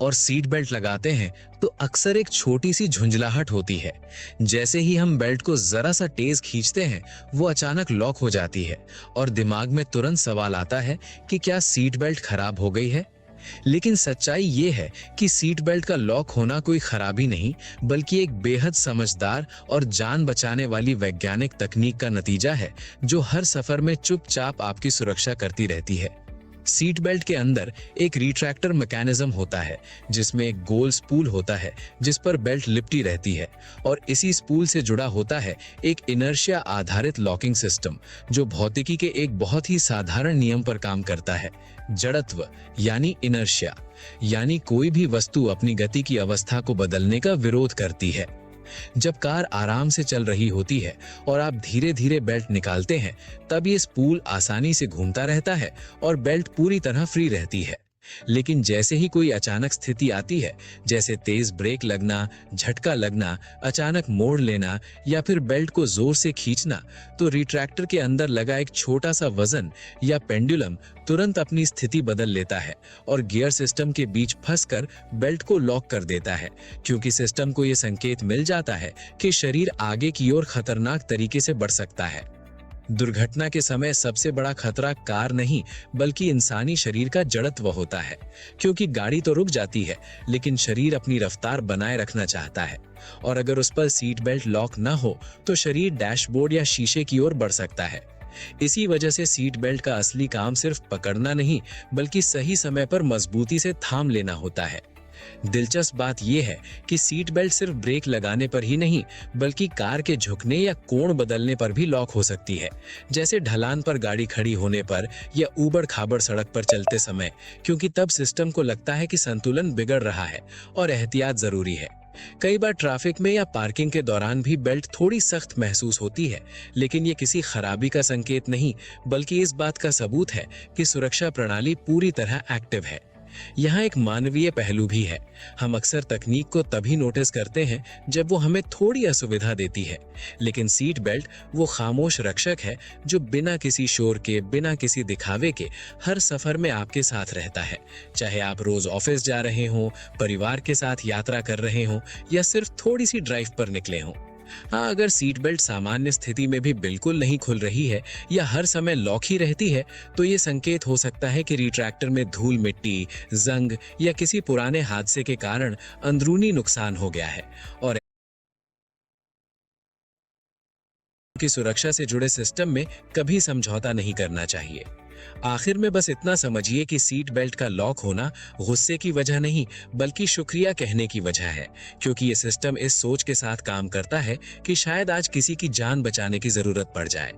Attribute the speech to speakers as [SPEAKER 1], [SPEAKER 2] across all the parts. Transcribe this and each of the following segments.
[SPEAKER 1] और seat belt लगाते हैं तो अक्सर एक छोटी सी झुंझलाहट होती है। जैसे ही हम बेल्ट को जरा सा तेज खींचते हैं, वो अचानक लॉक हो जाती है और दिमाग में तुरंत सवाल आता है कि क्या सीट बेल्ट खराब हो गई है। लेकिन सच्चाई ये है कि सीट बेल्ट का लॉक होना कोई खराबी नहीं, बल्कि एक बेहद समझदार और जान बचाने वाली वैज्ञानिक तकनीक का नतीजा है, जो हर सफर में चुपचाप आपकी सुरक्षा करती रहती है। सीट बेल्ट के अंदर एक रिट्रैक्टर मैकेनिज्म होता है, जिसमें एक गोल स्पूल होता है जिस पर बेल्ट लिपटी रहती है, और इसी स्पूल से जुड़ा होता है एक इनर्शिया आधारित लॉकिंग सिस्टम, जो भौतिकी के एक बहुत ही साधारण नियम पर काम करता है, जड़त्व यानी इनर्शिया। यानी कोई भी वस्तु अपनी गति की अवस्था को बदलने का विरोध करती है। जब कार आराम से चल रही होती है और आप धीरे धीरे बेल्ट निकालते हैं, तब ये स्पूल आसानी से घूमता रहता है और बेल्ट पूरी तरह फ्री रहती है। लेकिन जैसे ही कोई अचानक स्थिति आती है, जैसे तेज ब्रेक लगना, झटका लगना, अचानक मोड़ लेना या फिर बेल्ट को जोर से खींचना, तो रिट्रैक्टर के अंदर लगा एक छोटा सा वजन या पेंडुलम तुरंत अपनी स्थिति बदल लेता है और गियर सिस्टम के बीच फंसकर बेल्ट को लॉक कर देता है, क्योंकि सिस्टम को यह संकेत मिल जाता है कि शरीर आगे की ओर खतरनाक तरीके से बढ़ सकता है। दुर्घटना के समय सबसे बड़ा खतरा कार नहीं, बल्कि इंसानी शरीर का जड़त्व होता है, क्योंकि गाड़ी तो रुक जाती है, लेकिन शरीर अपनी रफ्तार बनाए रखना चाहता है, और अगर उस पर सीट बेल्ट लॉक न हो तो शरीर डैशबोर्ड या शीशे की ओर बढ़ सकता है। इसी वजह से सीट बेल्ट का असली काम सिर्फ पकड़ना नहीं, बल्कि सही समय पर मजबूती से थाम लेना होता है। दिलचस्प बात यह है कि सीट बेल्ट सिर्फ ब्रेक लगाने पर ही नहीं, बल्कि कार के झुकने या कोण बदलने पर भी लॉक हो सकती है, जैसे ढलान पर गाड़ी खड़ी होने पर या ऊबड़ खाबड़ सड़क पर चलते समय, क्योंकि तब सिस्टम को लगता है कि संतुलन बिगड़ रहा है और एहतियात जरूरी है। कई बार ट्रैफिक में या पार्किंग के दौरान भी बेल्ट थोड़ी सख्त महसूस होती है, लेकिन ये किसी खराबी का संकेत नहीं, बल्कि इस बात का सबूत है कि सुरक्षा प्रणाली पूरी तरह एक्टिव है। यहाँ एक मानवीय पहलू भी है। हम अक्सर तकनीक को तभी नोटिस करते हैं जब वो हमें थोड़ी असुविधा देती है, लेकिन सीट बेल्ट वो खामोश रक्षक है जो बिना किसी शोर के, बिना किसी दिखावे के हर सफर में आपके साथ रहता है। चाहे आप रोज ऑफिस जा रहे हों, परिवार के साथ यात्रा कर रहे हों या सिर्फ थोड़ी सी ड्राइव पर निकले हों। हाँ, अगर सीट बेल्ट सामान्य स्थिति में भी बिल्कुल नहीं खुल रही है या हर समय लॉक ही रहती है, तो ये संकेत हो सकता है कि रिट्रैक्टर में धूल मिट्टी, जंग या किसी पुराने हादसे के कारण अंदरूनी नुकसान हो गया है, और की सुरक्षा से जुड़े सिस्टम में कभी समझौता नहीं करना चाहिए। आखिर में बस इतना समझिए कि सीट बेल्ट का लॉक होना गुस्से की वजह नहीं, बल्कि शुक्रिया कहने की वजह है, क्योंकि ये सिस्टम इस सोच के साथ काम करता है कि शायद आज किसी की जान बचाने की जरूरत पड़ जाए।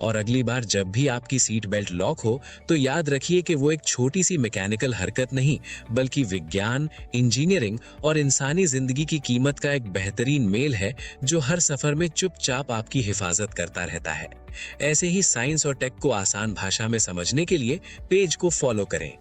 [SPEAKER 1] और अगली बार जब भी आपकी सीट बेल्ट लॉक हो, तो याद रखिए कि वो एक छोटी सी मैकेनिकल हरकत नहीं, बल्कि विज्ञान, इंजीनियरिंग और इंसानी जिंदगी की कीमत का एक बेहतरीन मेल है, जो हर सफर में चुपचाप आपकी हिफाजत करता रहता है। ऐसे ही साइंस और टेक को आसान भाषा में समझने के लिए पेज को फॉलो करें।